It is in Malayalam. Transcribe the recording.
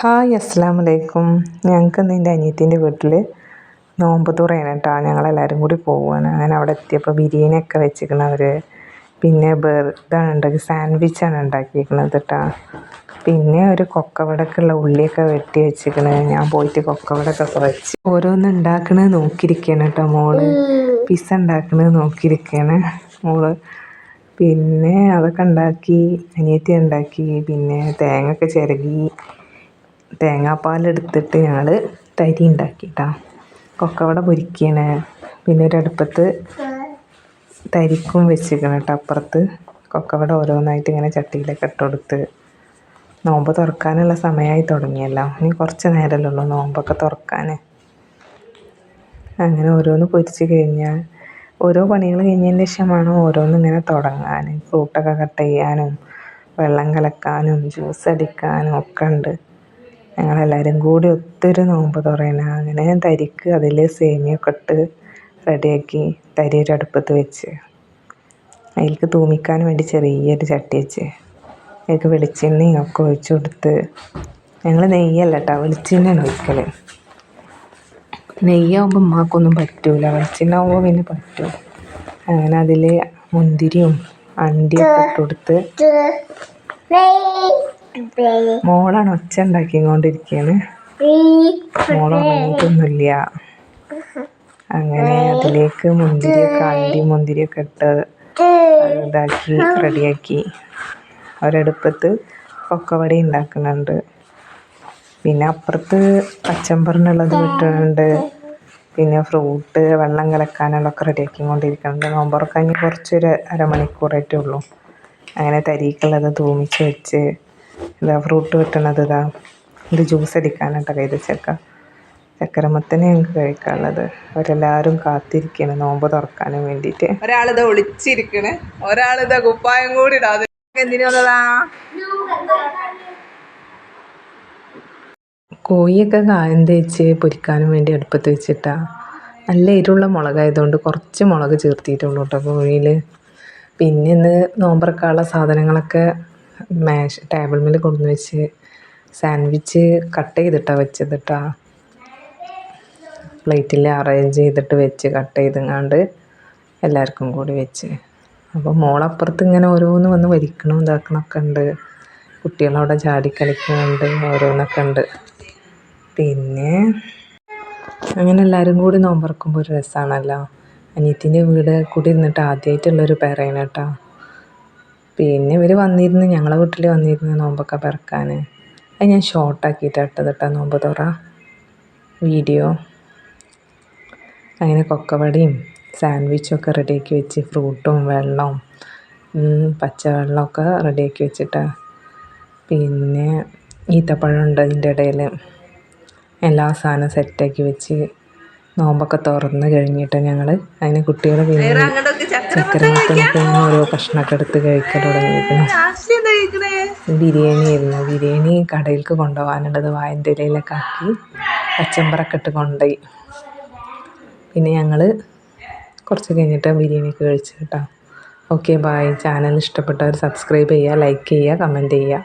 ഹായ് അസ്സലാമു അലൈക്കും. ഞങ്ങൾക്ക് ഇന്ന് എൻ്റെ അനിയത്തിൻ്റെ വീട്ടിൽ നോമ്പ് തുറയാണ് കേട്ടോ. ഞങ്ങളെല്ലാവരും കൂടി പോവുകയാണ്. അങ്ങനെ അവിടെ എത്തിയപ്പോൾ ബിരിയാണിയൊക്കെ വെച്ചിരിക്കണം അവർ. പിന്നെ ഇതാണ് ഉണ്ടാക്കി, സാൻഡ്വിച്ചാണ് ഉണ്ടാക്കിയിരിക്കുന്നത് കേട്ടോ. പിന്നെ ഒരു കൊക്കവടക്കുള്ള ഉള്ളിയൊക്കെ വെട്ടി വെച്ചിരിക്കണത്. ഞാൻ പോയിട്ട് കൊക്കവടൊക്കെ കുഴച്ച് ഓരോന്ന് ഉണ്ടാക്കണത് നോക്കിയിരിക്കുകയാണ് കേട്ടോ. മോള് പിസ്സ ഉണ്ടാക്കണത് നോക്കിയിരിക്കുകയാണ് മോള്. പിന്നെ അതൊക്കെ ഉണ്ടാക്കി, അനിയത്തി ഉണ്ടാക്കി. പിന്നെ തേങ്ങയൊക്കെ ചിരകി തേങ്ങാപ്പാലെടുത്തിട്ട് ഞങ്ങൾ തരി ഉണ്ടാക്കി കേട്ടോ. കൊക്കവട പൊരിക്കുകയാണ്. പിന്നെ ഒരടുപ്പത്ത് തരിക്കും വെച്ചിരിക്കണം കേട്ടോ. അപ്പുറത്ത് കൊക്കവട ഓരോന്നായിട്ട് ഇങ്ങനെ ചട്ടിയിലൊക്കെ ഇട്ട് കൊടുത്ത്. നോമ്പ് തുറക്കാനുള്ള സമയമായി തുടങ്ങിയല്ലോ. ഇനി കുറച്ച് നേരമല്ലേ ഉള്ളൂ നോമ്പൊക്കെ തുറക്കാൻ. അങ്ങനെ ഓരോന്ന് പൊരിച്ച് കഴിഞ്ഞാൽ ഓരോ പണികൾ കഴിഞ്ഞതിന് ശേഷം വേണം ഓരോന്ന് ഇങ്ങനെ തുടങ്ങാൻ. ഫ്രൂട്ടൊക്കെ കട്ട് ചെയ്യാനും വെള്ളം കലക്കാനും ജ്യൂസ് അടിക്കാനും ഒക്കെ ഉണ്ട്. ഞങ്ങളെല്ലാവരും കൂടി ഒത്തൊരു നോമ്പ് തുറയാണ്. അങ്ങനെ തരിക്ക് അതിൽ സേമിയൊക്കെ ഇട്ട് റെഡിയാക്കി തരി ഒരു അടുപ്പത്ത് വെച്ച് അതിലേക്ക് തൂമിക്കാൻ വേണ്ടി ചെറിയൊരു ചട്ടി വെച്ച് അതിലേക്ക് വെളിച്ചെണ്ണയും ഒക്കെ ഒഴിച്ച് കൊടുത്ത്. ഞങ്ങൾ നെയ്യല്ല കേട്ടോ, വെളിച്ചെണ്ണയാണ് ഒഴിക്കൽ. നെയ്യാകുമ്പോൾ ഉമ്മാക്കൊന്നും പറ്റില്ല, വെളിച്ചെണ്ണ ആകുമ്പോൾ പിന്നെ പറ്റും. അങ്ങനെ അതിൽ മുന്തിരിയും അണ്ടിയൊക്കെ ഇട്ട് കൊടുത്ത്. മോളാണ് ഒച്ച ഉണ്ടാക്കിക്കൊണ്ടിരിക്കുകയാണ്. മോൾ ഉറങ്ങിയിട്ടൊന്നുമില്ല. അങ്ങനെ അതിലേക്ക് മുന്തിരിയൊക്കെ ഇട്ട് ഇതാക്കി റെഡിയാക്കി. ഒരടുപ്പത്ത് കൊക്കവട ഉണ്ടാക്കുന്നുണ്ട്. പിന്നെ അപ്പുറത്ത് കച്ചമ്പറിനുള്ളത് കിട്ടുന്നുണ്ട്. പിന്നെ ഫ്രൂട്ട് വെള്ളം കലക്കാനുള്ളതൊക്കെ റെഡിയാക്കിക്കൊണ്ടിരിക്കുന്നുണ്ട്. നോമ്പ് തുറക്കാൻ ഇനി കുറച്ചൊരു അരമണിക്കൂറായിട്ടേ ഉള്ളൂ. അങ്ങനെ തരിക്കുള്ളത് തൂമിച്ച് വെച്ച് ഇതാ ഫ്രൂട്ട് കിട്ടണത്. ഇത് ജ്യൂസ് അടിക്കാനായിട്ട് കയ്യിൽ ചക്കരമത്തനെ ഞങ്ങൾക്ക് കഴിക്കാനുള്ളത്. അവരെല്ലാവരും കാത്തിരിക്കുകയാണ് നോമ്പ് തുറക്കാനും വേണ്ടിയിട്ട്. ഒരാളിതാ ഒളിച്ചിരിക്കണ്, ഒരാളിതാ കുപ്പായം കൂടി ഇടാതെ. എന്തിനാ കോഴിയൊക്കെ കായം തേച്ച് പൊരിക്കാനും വേണ്ടി അടുപ്പത്ത് വെച്ചിട്ടാ. നല്ല എരിവുള്ള മുളകായതുകൊണ്ട് കുറച്ച് മുളക് ചേർത്തിട്ടുള്ളൂ കേട്ടോ കോഴിയിൽ. പിന്നെ ഇന്ന് നോമ്പറക്കാനുള്ള സാധനങ്ങളൊക്കെ ടേബിൾ മേൽ കൊണ്ടുവന്ന് വെച്ച് സാൻഡ്വിച്ച് കട്ട് ചെയ്തിട്ടാണ് വെച്ചത് കേട്ടോ. പ്ലേറ്റിൽ അറേഞ്ച് ചെയ്തിട്ട് വെച്ച് കട്ട് ചെയ്തെങ്ങാണ്ട് എല്ലാവർക്കും കൂടി വെച്ച്. അപ്പോൾ മോളപ്പുറത്ത് ഇങ്ങനെ ഓരോന്ന് വന്ന് വലിക്കണം ഇതാക്കണമൊക്കെ ഉണ്ട്. കുട്ടികളവിടെ ചാടിക്കളിക്കുന്നുണ്ട്, ഓരോന്നൊക്കെ ഉണ്ട്. പിന്നെ അങ്ങനെ എല്ലാവരും കൂടി നോമ്പറക്കുമ്പോൾ ഒരു രസമാണല്ലോ. അനിയത്തിൻ്റെ വീട് കൂടി ഇരുന്നിട്ട് ആദ്യമായിട്ടുള്ളൊരു പേരാണ് കേട്ടോ. പിന്നെ ഇവർ വന്നിരുന്ന് ഞങ്ങളെ വീട്ടിൽ വന്നിരുന്ന് നോമ്പൊക്കെ പിറക്കാൻ. അത് ഞാൻ ഷോർട്ടാക്കിയിട്ടാണ് ഇട്ടത് കേട്ടോ നോമ്പ് തുറ വീഡിയോ. അങ്ങനെ കൊക്കവടയും സാൻഡ്വിച്ചൊക്കെ റെഡിയാക്കി വെച്ച് ഫ്രൂട്ടും വെള്ളവും പച്ചവെള്ളമൊക്കെ റെഡിയാക്കി വെച്ചിട്ടാണ്. പിന്നെ ഈത്തപ്പഴം ഉണ്ട് അതിൻ്റെ ഇടയിൽ. എല്ലാ സാധനവും സെറ്റാക്കി വെച്ച് നോമ്പൊക്കെ തുറന്ന് കഴിഞ്ഞിട്ട് ഞങ്ങൾ അതിന് കുട്ടികൾ പിന്നെ ചക്കരമത്തനൊക്കെ ഇങ്ങനെ ഓരോ കഷ്ണമൊക്കെ എടുത്ത് കഴിക്കാൻ തുടങ്ങിയിരിക്കണം. ബിരിയാണി കടയിലേക്ക് കൊണ്ടുപോകാനുള്ളത് വാഴൻ്റെ ഇലയിലൊക്കെ ആക്കി കച്ചമ്പറൊക്കെ ഇട്ട് കൊണ്ടുപോയി. പിന്നെ ഞങ്ങൾ കുറച്ച് കഴിഞ്ഞിട്ട് ബിരിയാണിയൊക്കെ കഴിച്ചു കേട്ടോ. Okay bye. ചാനൽ ഇഷ്ടപ്പെട്ടവർ സബ്സ്ക്രൈബ് ചെയ്യുക, ലൈക്ക് ചെയ്യുക, കമൻറ്റ് ചെയ്യുക.